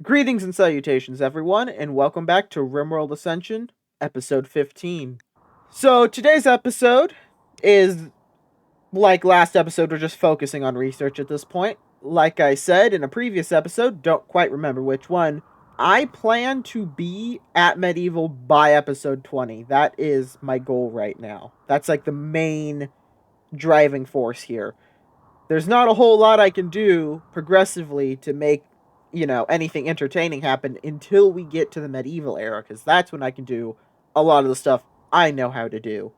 Greetings and salutations, everyone, and welcome back to Rimworld Ascension, episode 15. So, today's episode is, like last episode, we're just focusing on research at this point. Like I said in a previous episode, don't quite remember which one, I plan to be at Medieval by episode 20. That is my goal right now. That's like the main driving force here. There's not a whole lot I can do progressively to make anything entertaining happen until we get to the medieval era, because that's when I can do a lot of the stuff I know how to do.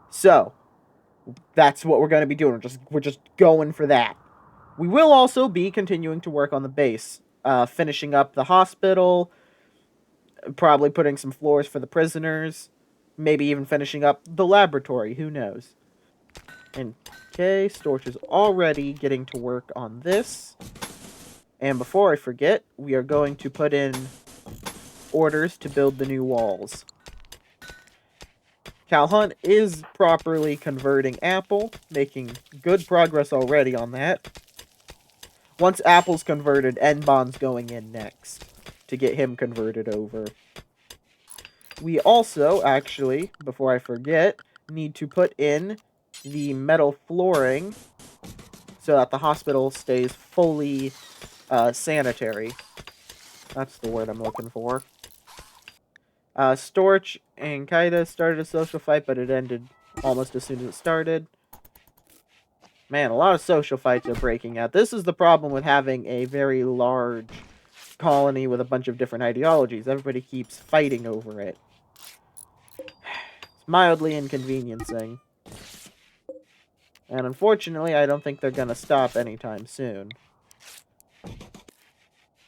So that's what we're going to be doing. We're just going for that. We will also be continuing to work on the base, finishing up the hospital, probably putting some floors for the prisoners, maybe even finishing up the laboratory. Who knows? And okay, Storch is already getting to work on this. And before I forget, we are going to put in orders to build the new walls. Calhunt is properly converting Apple, making good progress already on that. Once Apple's converted, Enbon's going in next to get him converted over. We also, actually, before I forget, need to put in the metal flooring so that the hospital stays fully sanitary. That's the word I'm looking for. Storch and Kaida started a social fight, but it ended almost as soon as it started. Man, a lot of social fights are breaking out. This is the problem with having a very large colony with a bunch of different ideologies. Everybody keeps fighting over it. It's mildly inconveniencing. And unfortunately, I don't think they're going to stop anytime soon.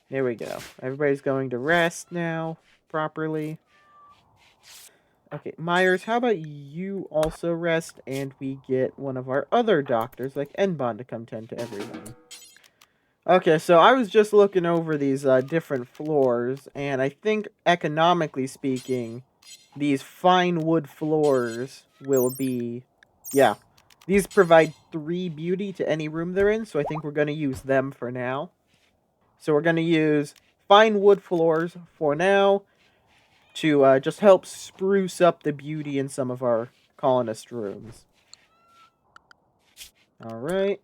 There we go. Everybody's going to rest now, properly. Okay, Myers, how about you also rest and we get one of our other doctors, like Enbon, to come tend to everyone. Okay, so I was just looking over these different floors, and I think, economically speaking, these fine wood floors will be... Yeah, these provide 3 beauty to any room they're in, so I think we're going to use them for now. So we're going to use fine wood floors for now, to just help spruce up the beauty in some of our colonist rooms. Alright.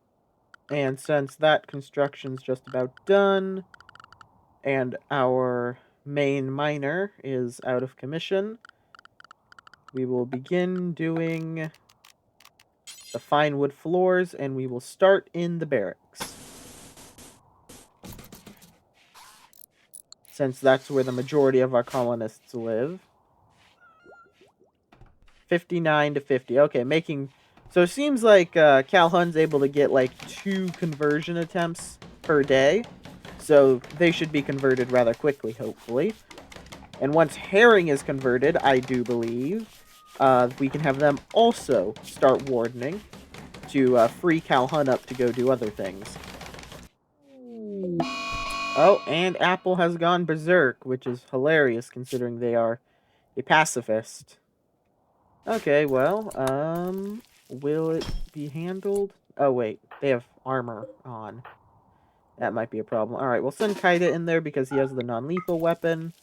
And since that construction's just about done, and our main miner is out of commission, we will begin doing the fine wood floors, and we will start in the barracks. Since that's where the majority of our colonists live. 59 to 50. Okay, making... So it seems like Calhun's able to get like 2 conversion attempts per day. So they should be converted rather quickly, hopefully. And once Herring is converted, I do believe, we can have them also start wardening to free Calhun up to go do other things. Oh, and Apple has gone berserk, which is hilarious considering they are a pacifist. Okay, well, will it be handled? Oh, wait, they have armor on. That might be a problem. Alright, we'll send Kaida in there because he has the non-lethal weapon.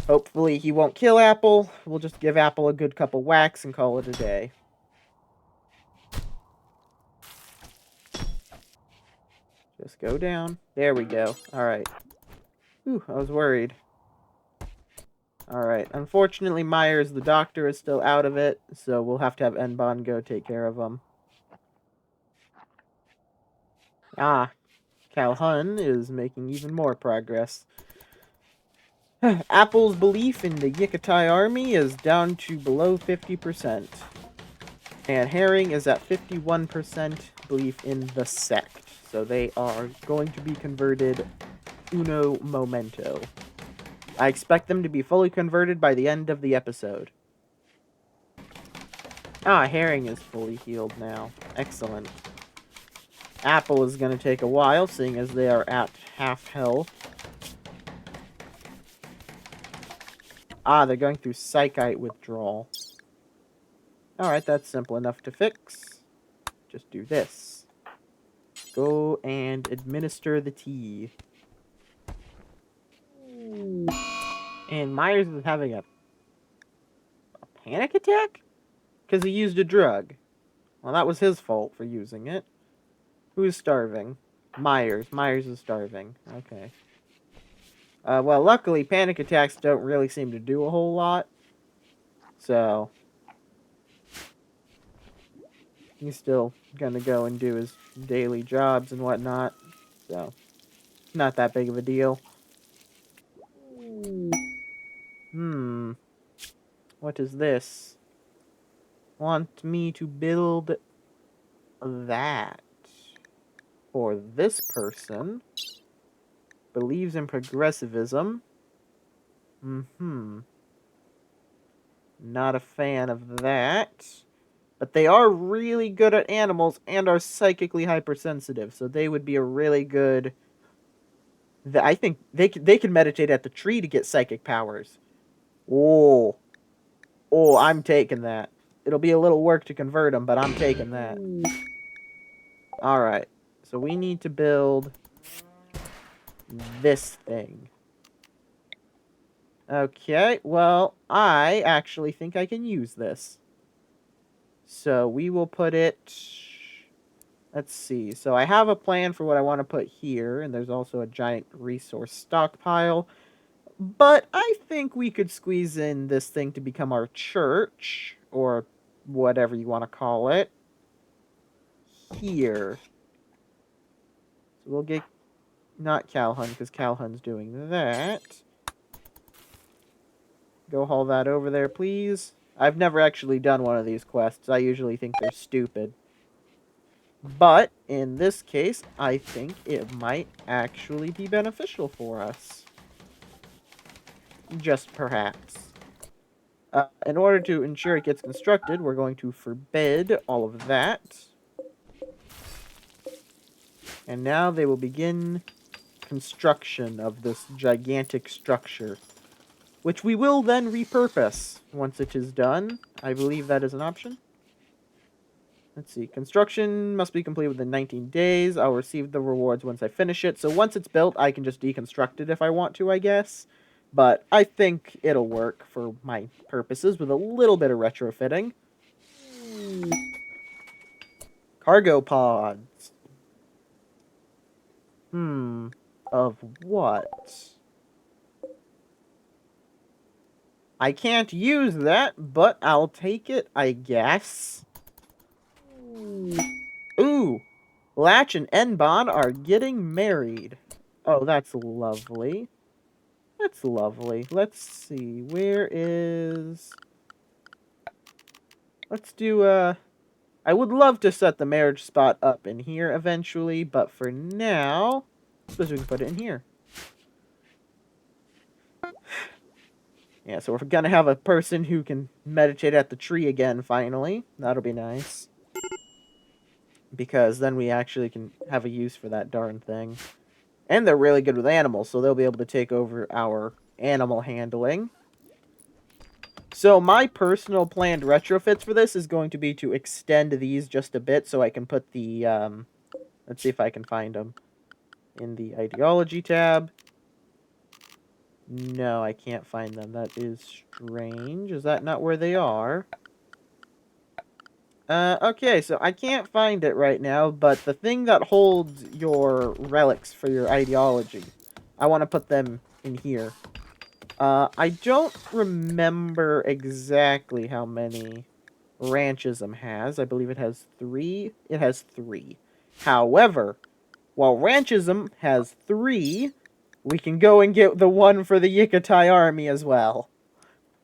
Hopefully he won't kill Apple. We'll just give Apple a good couple whacks and call it a day. Just go down. There we go. Alright. Whew, I was worried. Alright, unfortunately Myers, the doctor, is still out of it, so we'll have to have Enbon go take care of him. Ah, Calhun is making even more progress. Apple's belief in the Yikitai army is down to below 50%. And Herring is at 51% belief in the sect. So they are going to be converted uno momento. I expect them to be fully converted by the end of the episode. Ah, Herring is fully healed now. Excellent. Apple is going to take a while, seeing as they are at half health. Ah, they're going through Psychite withdrawal. Alright, that's simple enough to fix. Just do this. go and administer the tea. And Myers is having a panic attack? Because he used a drug. Well, that was his fault for using it. Who's starving? Myers. Myers is starving. Okay. Well, luckily, panic attacks don't really seem to do a whole lot. So, he's still gonna go and do his daily jobs and whatnot. So, not that big of a deal. What is this? Want me to build that for this person. Believes in progressivism. Not a fan of that. But they are really good at animals and are psychically hypersensitive, so they would be a really good... I think they can meditate at the tree to get psychic powers. Oh, I'm taking that. It'll be a little work to convert them, but I'm taking that. Alright, so we need to build this thing. Okay, well, I actually think I can use this. So we will put it... Let's see. So I have a plan for what I want to put here, and there's also a giant resource stockpile. But I think we could squeeze in this thing to become our church, or whatever you want to call it, here. So we'll get... Not Calhoun, because Calhoun's doing that. Go haul that over there, please. I've never actually done one of these quests. I usually think they're stupid. But, in this case, I think it might actually be beneficial for us. Just perhaps. In order to ensure it gets constructed, we're going to forbid all of that. And now they will begin construction of this gigantic structure, which we will then repurpose once it is done. I believe that is an option. Let's see. Construction must be complete within 19 days. I'll receive the rewards once I finish it. So once it's built, I can just deconstruct it if I want to, I guess. But I think it'll work for my purposes with a little bit of retrofitting. Cargo pods. Of what? I can't use that, but I'll take it, I guess. Ooh! Latch and Enbon are getting married. Oh, that's lovely. That's lovely. Let's see. Where is... Let's do, I would love to set the marriage spot up in here eventually, but for now... I suppose we can put it in here. Yeah, so we're gonna have a person who can meditate at the tree again, finally. That'll be nice. Because then we actually can have a use for that darn thing. And they're really good with animals, so they'll be able to take over our animal handling. So my personal planned retrofits for this is going to be to extend these just a bit so I can put the... let's see if I can find them. In the Ideology tab. No, I can't find them. That is strange. Is that not where they are? Okay, so I can't find it right now, but the thing that holds your relics for your ideology, I want to put them in here. I don't remember exactly how many Ranchism has. I believe it has 3. It has 3. However, while Ranchism has 3, we can go and get the one for the Yikatai army as well.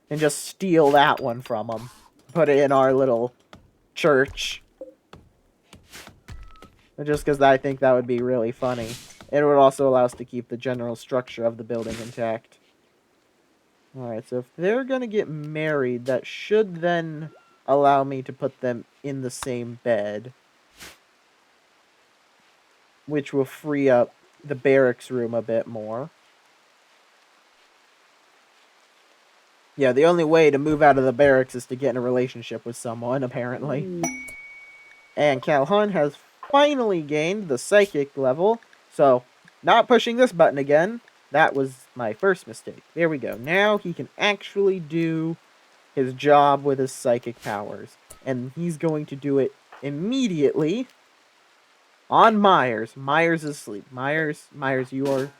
And just steal that one from them. Put it in our little church. Just because I think that would be really funny. It would also allow us to keep the general structure of the building intact. Alright, so if they're going to get married, that should then allow me to put them in the same bed. Which will free up the barracks room a bit more. Yeah, the only way to move out of the barracks is to get in a relationship with someone, apparently. And Calhoun has finally gained the psychic level. So, not pushing this button again. That was my first mistake. There we go. Now he can actually do his job with his psychic powers. And he's going to do it immediately on Myers. Myers is asleep. Myers, you are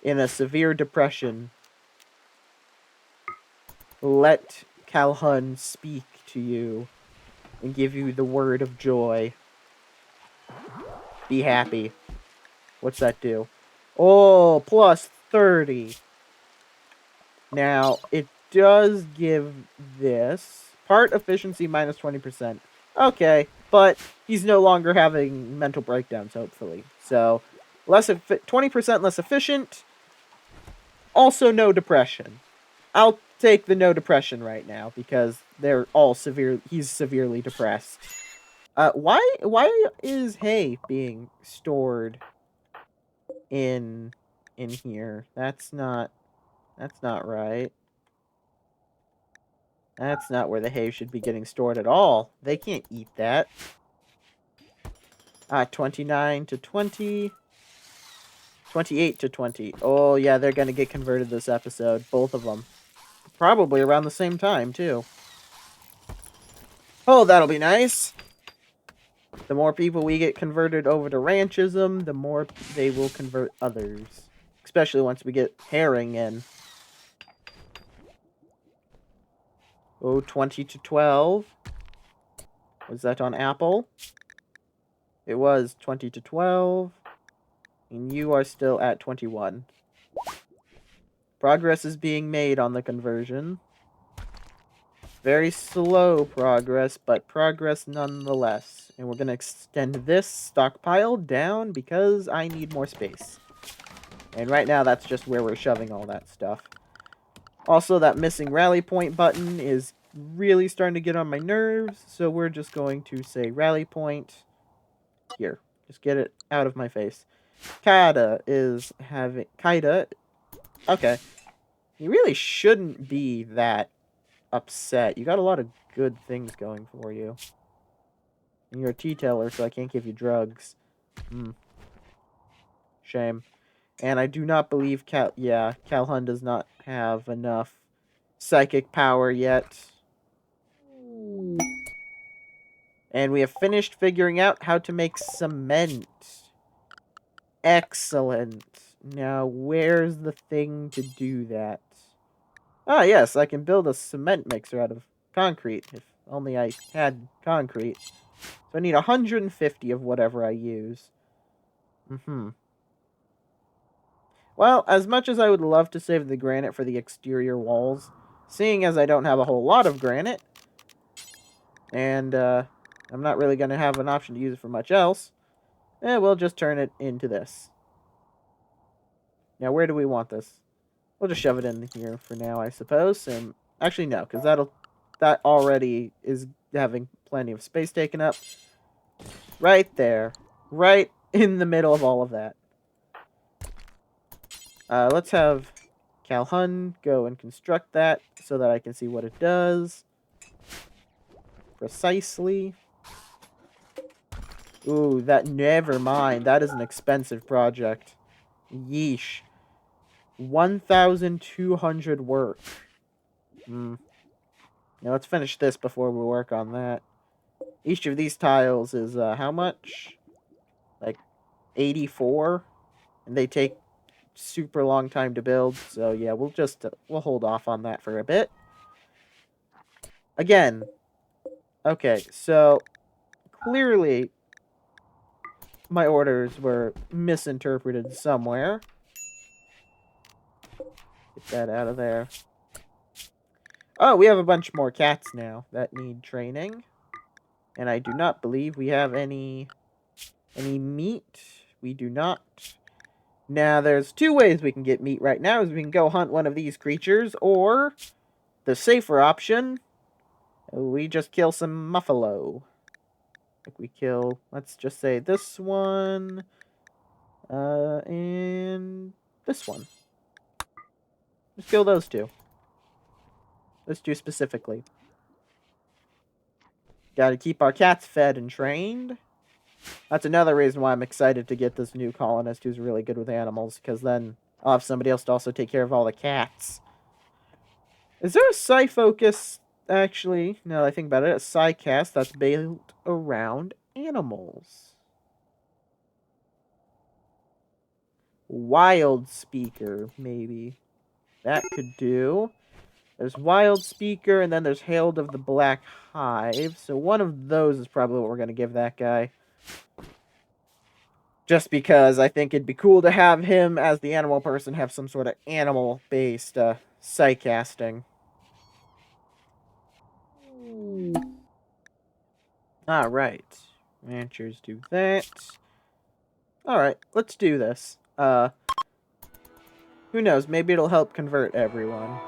in a severe depression. Let Calhoun speak to you and give you the word of joy. Be happy. What's that do? Oh, plus 30. Now, it does give this part efficiency minus 20%. Okay, but he's no longer having mental breakdowns, hopefully. So, 20% less efficient. Also, no depression. I'll take the no depression right now because they're all severe. He's severely depressed. Why is hay being stored in here? That's not right. That's not where the hay should be getting stored at all. They can't eat that. 29 to 20. 28 to 20. Oh, yeah, they're gonna get converted this episode. Both of them. Probably around the same time, too. Oh, that'll be nice. The more people we get converted over to ranchism, the more they will convert others. Especially once we get herring in. Oh, 20 to 12. Was that on Apple? It was 20 to 12. And you are still at 21. Progress is being made on the conversion. Very slow progress, but progress nonetheless. And we're going to extend this stockpile down because I need more space. And right now, that's just where we're shoving all that stuff. Also, that missing rally point button is really starting to get on my nerves. So we're just going to say rally point here. Just get it out of my face. Kaida is having... Kaida... Okay. You really shouldn't be that upset. You got a lot of good things going for you. And you're a tea-teller, so I can't give you drugs. Shame. And I do not believe Calhoun does not have enough psychic power yet. And we have finished figuring out how to make cement. Excellent. Now, where's the thing to do that? Ah, yes, I can build a cement mixer out of concrete. If only I had concrete. So I need 150 of whatever I use. Well, as much as I would love to save the granite for the exterior walls, seeing as I don't have a whole lot of granite, and I'm not really going to have an option to use it for much else, we'll just turn it into this. Now, where do we want this? We'll just shove it in here for now, I suppose. And actually, no, because that already is having plenty of space taken up. Right there. Right in the middle of all of that. Let's have Calhoun go and construct that so that I can see what it does. Precisely. Ooh, never mind. That is an expensive project. Yeesh. 1,200 work. Now let's finish this before we work on that. Each of these tiles is, how much? Like, 84? And they take super long time to build, so yeah, we'll hold off on that for a bit. Again, okay, so clearly my orders were misinterpreted somewhere. Get that out of there. Oh, we have a bunch more cats now that need training. And I do not believe we have any meat. We do not. Now, there's two ways we can get meat right now. Is we can go hunt one of these creatures, or the safer option, we just kill some muffalo. Like we kill, let's just say this one, and this one. Just kill those two. Those two specifically. Gotta keep our cats fed and trained. That's another reason why I'm excited to get this new colonist who's really good with animals, because then I'll have somebody else to also take care of all the cats. Is there a psi focus, actually? No, I think about it. A psi cast that's built around animals. Wild Speaker, maybe. That could do. There's Wild Speaker, and then there's Herald of the Black Hive. So one of those is probably what we're going to give that guy. Just because I think it'd be cool to have him, as the animal person, have some sort of animal-based psycasting. Alright. Ranchers do that. Alright, let's do this. Who knows, maybe it'll help convert everyone.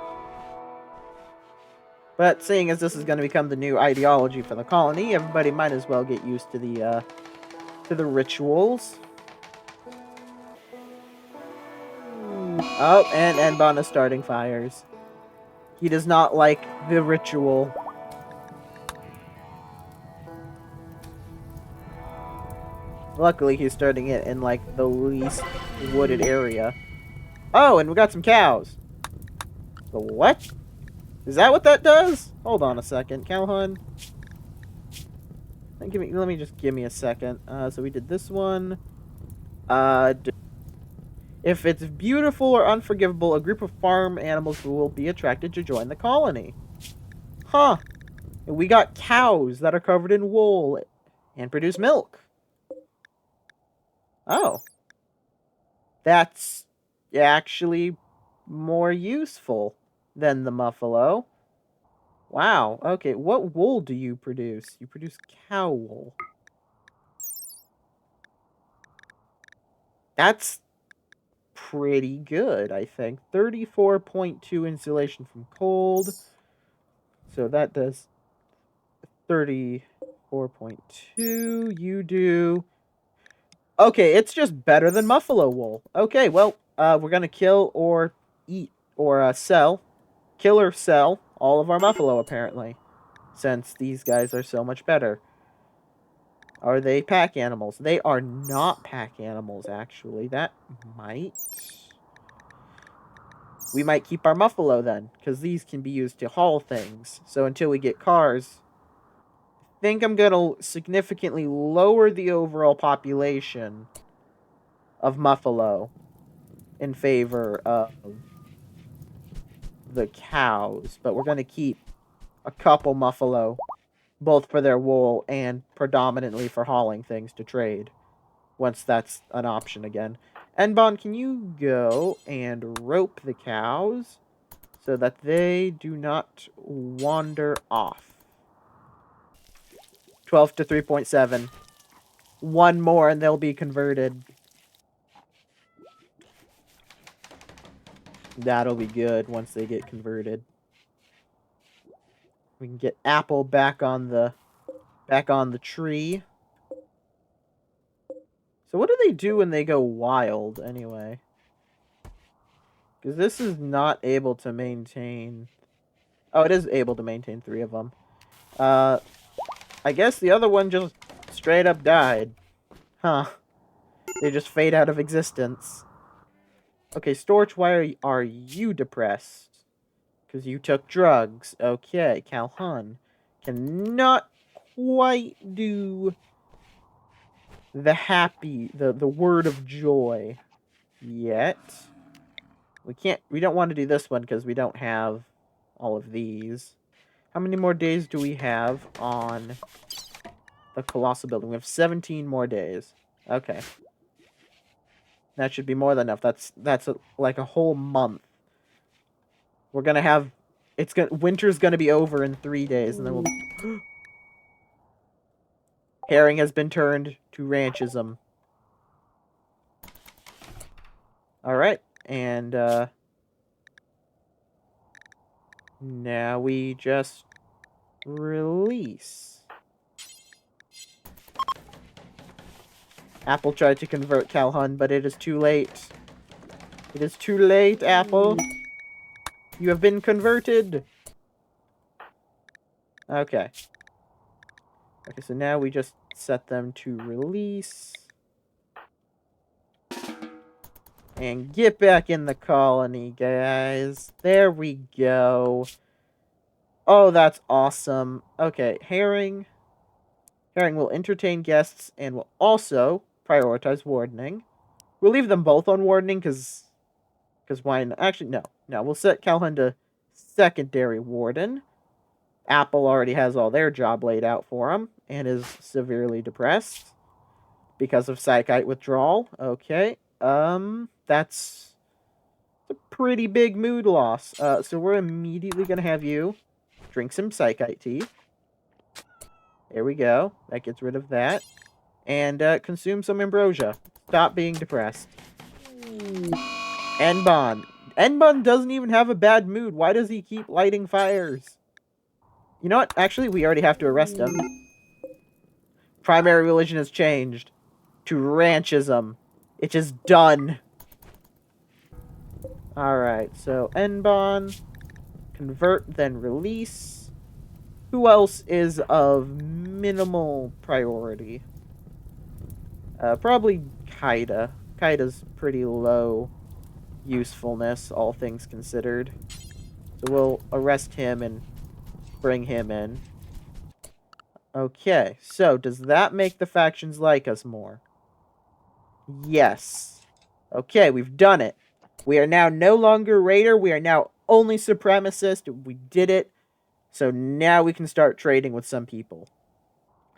But seeing as this is going to become the new ideology for the colony, everybody might as well get used to the rituals. Oh, and Enbon is starting fires. He does not like the ritual. Luckily, he's starting it in, like, the least wooded area. Oh, and we got some cows. The what? Is that what that does? Hold on a second, Calhoun. Let me just give me a second. So we did this one. If it's beautiful or unforgivable, a group of farm animals will be attracted to join the colony. Huh. And we got cows that are covered in wool and produce milk. Oh. That's actually more useful than the muffalo. Wow. Okay, what wool do you produce? You produce cow wool. That's pretty good, I think. 34.2 insulation from cold. So that does 34.2. You do... Okay, it's just better than muffalo wool. Okay, well, we're gonna kill or eat or sell. Kill or sell all of our muffalo, apparently. Since these guys are so much better. Are they pack animals? They are not pack animals, actually. That might... We might keep our muffalo, then. Because these can be used to haul things. So until we get cars... I think I'm going to significantly lower the overall population of muffalo in favor of the cows. But we're going to keep a couple muffalo, both for their wool and predominantly for hauling things to trade, once that's an option again. Enbon, can you go and rope the cows so that they do not wander off? 12 to 3.7. One more and they'll be converted. That'll be good once they get converted. We can get Apple back on the tree. So what do they do when they go wild, anyway? Because this is not able to maintain... Oh, it is able to maintain 3 of them. I guess the other one just straight up died. Huh. They just fade out of existence. Okay, Storch, why are you depressed? Because you took drugs. Okay, Calhoun cannot quite do the word of joy yet. We don't want to do this one because we don't have all of these. How many more days do we have on the Colossal Building? We have 17 more days. Okay. That should be more than enough. That's like a whole month. We're gonna have... winter's gonna be over in 3 days, and then we'll... Herring has been turned to ranchism. Alright, and, now we just release. Apple tried to convert Calhoun, but it is too late. It is too late, Apple. You have been converted. Okay. Okay, so now we just set them to release. And get back in the colony, guys. There we go. Oh, that's awesome. Okay, Herring. Herring will entertain guests and will also prioritize wardening. We'll leave them both on wardening because why not? Actually, no. No, we'll set Calhoun to secondary warden. Apple already has all their job laid out for him and is severely depressed because of psychite withdrawal. Okay. That's a pretty big mood loss. So we're immediately going to have you drink some psychite tea. There we go. That gets rid of that. And consume some ambrosia. Stop being depressed. Enbon. Enbon doesn't even have a bad mood. Why does he keep lighting fires? You know what? Actually, we already have to arrest him. Primary religion has changed to ranchism. It's just done. Alright, so Enbon. Convert, then release. Who else is of minimal priority? Probably Kaida. Kaida's pretty low usefulness, all things considered. So we'll arrest him and bring him in. Okay, so does that make the factions like us more? Yes. Okay, we've done it. We are now no longer Raider. We are now only Supremacist. We did it. So now we can start trading with some people.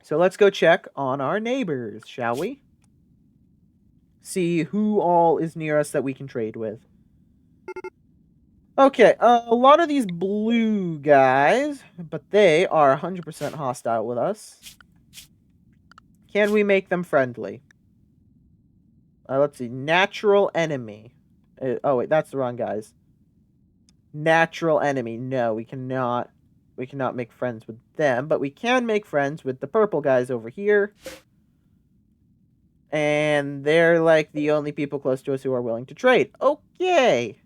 So let's go check on our neighbors, shall we? See who all is near us that we can trade with. Okay, a lot of these blue guys, but they are 100% hostile with us. Can we make them friendly? Let's see. Natural enemy. Oh, wait, that's the wrong guys. Natural enemy. No, we cannot. We cannot make friends with them, but we can make friends with the purple guys over here. And they're like the only people close to us who are willing to trade. Okay.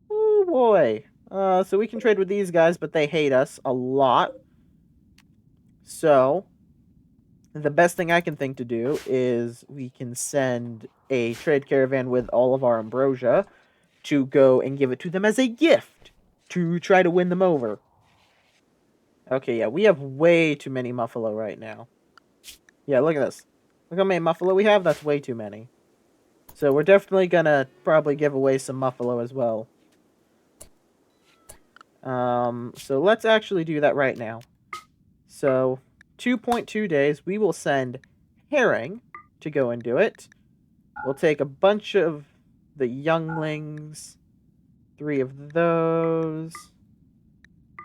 Oh, boy. So we can trade with these guys, but they hate us a lot. So the best thing I can think to do is we can send a trade caravan with all of our ambrosia to go and give it to them as a gift to try to win them over. Okay, yeah, we have way too many Muffalo right now. Yeah, look at this. Look how many Muffalo we have. That's way too many. So we're definitely gonna probably give away some Muffalo as well. So let's actually do that right now. So 2.2 days, we will send Herring to go and do it. We'll take a bunch of the younglings, 3 of those,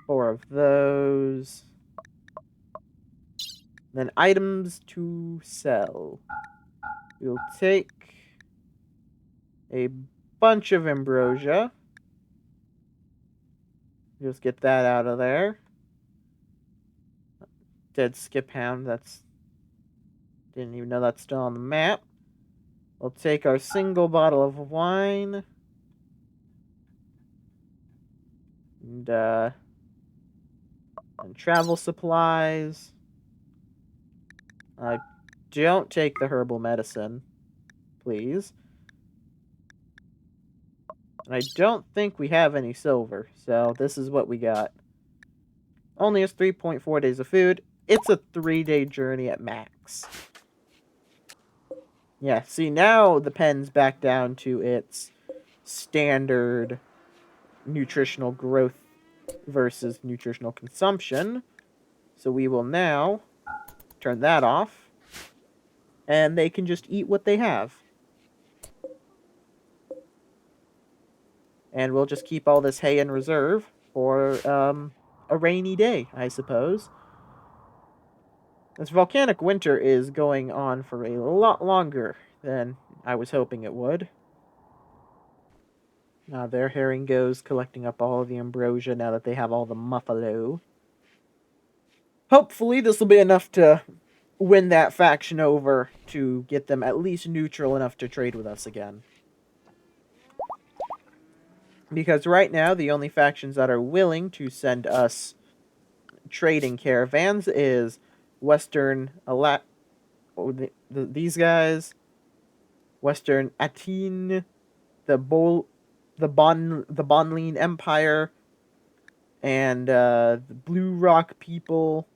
4 of those. Then items to sell. We'll take a bunch of ambrosia. Just get that out of there. Dead skip hound, that's... Didn't even know that's still on the map. We'll take our single bottle of wine. And travel supplies. Don't take the herbal medicine, please. And I don't think we have any silver, so this is what we got. Only has 3.4 days of food. It's a 3-day journey at max. Yeah, see, now the pen's back down to its standard nutritional growth versus nutritional consumption. So we will now turn that off. And they can just eat what they have. And we'll just keep all this hay in reserve for a rainy day, I suppose. This volcanic winter is going on for a lot longer than I was hoping it would. Now there Herring goes, collecting up all of the ambrosia now that they have all the Muffalo. Hopefully this will be enough to win that faction over to get them at least neutral enough to trade with us again. Because right now, the only factions that are willing to send us trading caravans is Western these guys, Western Atin, the Bonline Empire, and the Blue Rock people,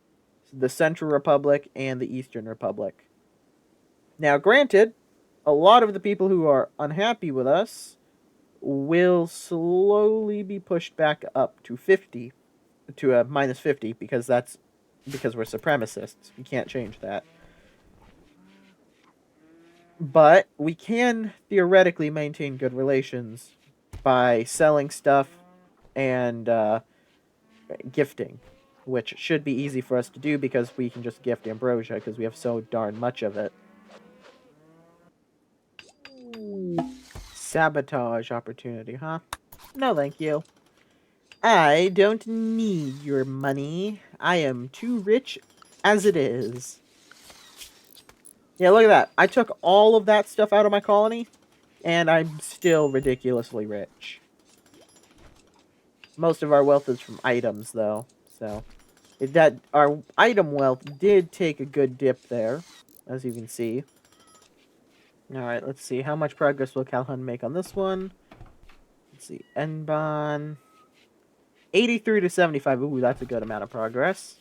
the Central Republic, and the Eastern Republic. Now, granted, a lot of the people who are unhappy with us will slowly be pushed back up to 50, to a minus 50, because we're supremacists. You can't change that. But we can theoretically maintain good relations by selling stuff and gifting, which should be easy for us to do because we can just gift ambrosia because we have so darn much of it. Sabotage opportunity, huh? No, thank you. I don't need your money. I am too rich as it is. Yeah, look at that. I took all of that stuff out of my colony, and I'm still ridiculously rich. Most of our wealth is from items, though, so that our item wealth did take a good dip there, as you can see. All right, let's see. How much progress will Calhoun make on this one? Let's see. Enban. 83 to 75. Ooh, that's a good amount of progress.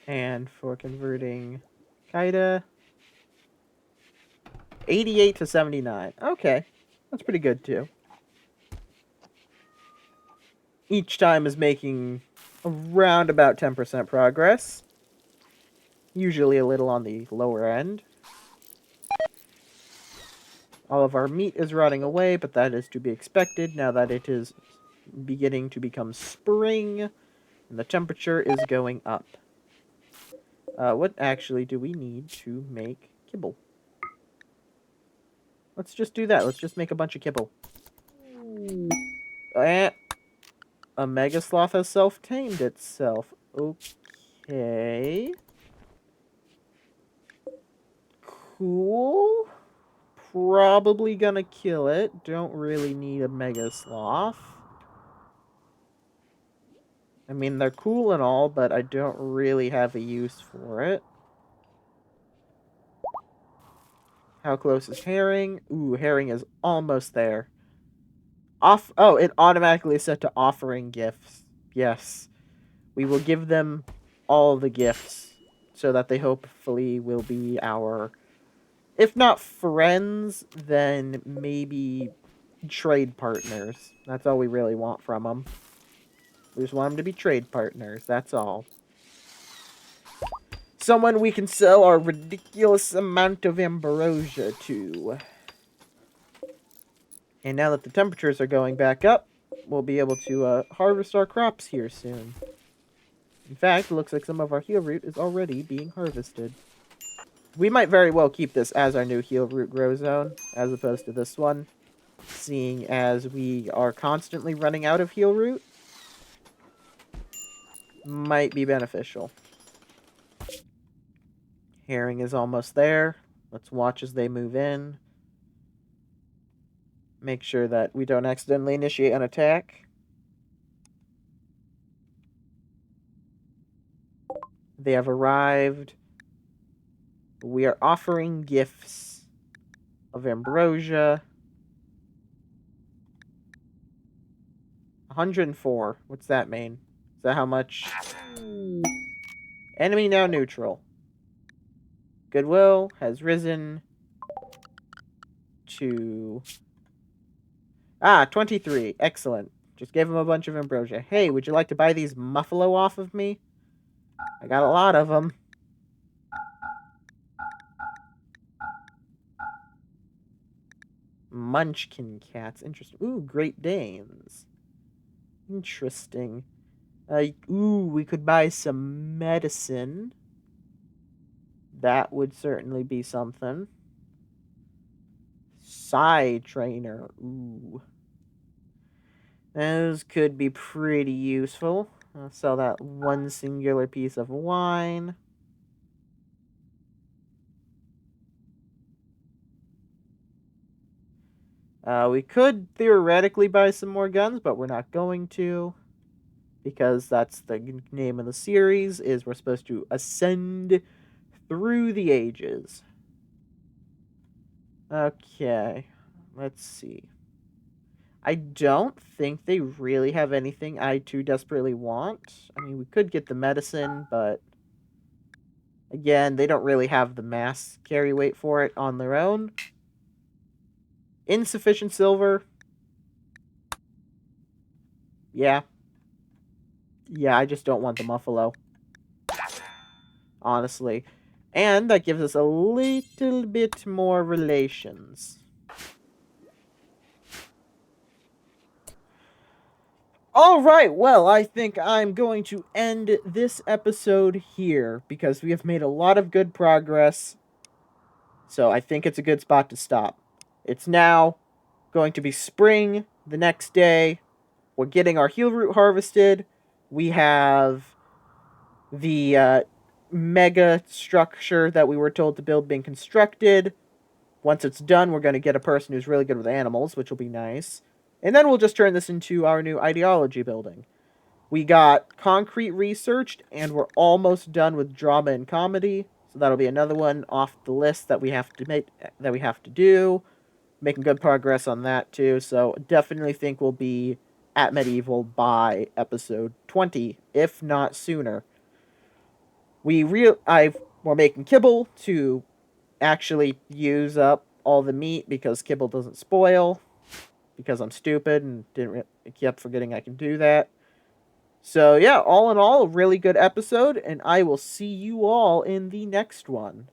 And for converting Kaida, 88 to 79. Okay, that's pretty good, too. Each time is making around about 10% progress. Usually a little on the lower end. All of our meat is rotting away, but that is to be expected now that it is beginning to become spring and the temperature is going up. What actually do we need to make kibble? Let's just do that. Let's just make a bunch of kibble. A mega sloth has self-tamed itself. Okay. Cool. Probably gonna kill it. Don't really need a mega sloth. I mean, they're cool and all, but I don't really have a use for it. How close is herring? Ooh, herring is almost there. Oh, it automatically is set to offering gifts. Yes. We will give them all the gifts so that they hopefully will be our, if not friends, then maybe trade partners. That's all we really want from them. We just want them to be trade partners. That's all. Someone we can sell our ridiculous amount of ambrosia to. And now that the temperatures are going back up, we'll be able to harvest our crops here soon. In fact, it looks like some of our heal root is already being harvested. We might very well keep this as our new heal root grow zone, as opposed to this one, seeing as we are constantly running out of heal root. Might be beneficial. Herring is almost there. Let's watch as they move in. Make sure that we don't accidentally initiate an attack. They have arrived. We are offering gifts of ambrosia. 104. What's that mean? Is that how much? Enemy now neutral. Goodwill has risen to 23. Excellent. Just gave him a bunch of ambrosia. Hey, would you like to buy these muffalo off of me? I got a lot of them. Munchkin cats. Interesting. Ooh, Great Danes. Interesting. We could buy some medicine. That would certainly be something. Psi Trainer. Ooh. Those could be pretty useful. I'll sell that one singular piece of wine. We could theoretically buy some more guns, but we're not going to. because that's the name of the series, is we're supposed to ascend through the ages. Okay, let's see. I don't think they really have anything I too desperately want. I mean, we could get the medicine, but again, they don't really have the mass carry weight for it on their own. Insufficient silver. Yeah. Yeah, I just don't want the Muffalo. Honestly. And that gives us a little bit more relations. All right, well, I think I'm going to end this episode here because we have made a lot of good progress. So I think it's a good spot to stop. It's now going to be spring the next day. We're getting our heal root harvested. We have the mega structure that we were told to build being constructed. Once it's done, we're going to get a person who's really good with animals, which will be nice. And then we'll just turn this into our new ideology building. We got concrete researched, and we're almost done with drama and comedy. So that'll be another one off the list that we have to make, that we have to do. Making good progress on that too. So definitely think we'll be at Medieval by episode 20, if not sooner. We're making kibble to actually use up all the meat because kibble doesn't spoil. Because I'm stupid and kept forgetting I can do that. So yeah, all in all, a really good episode, and I will see you all in the next one.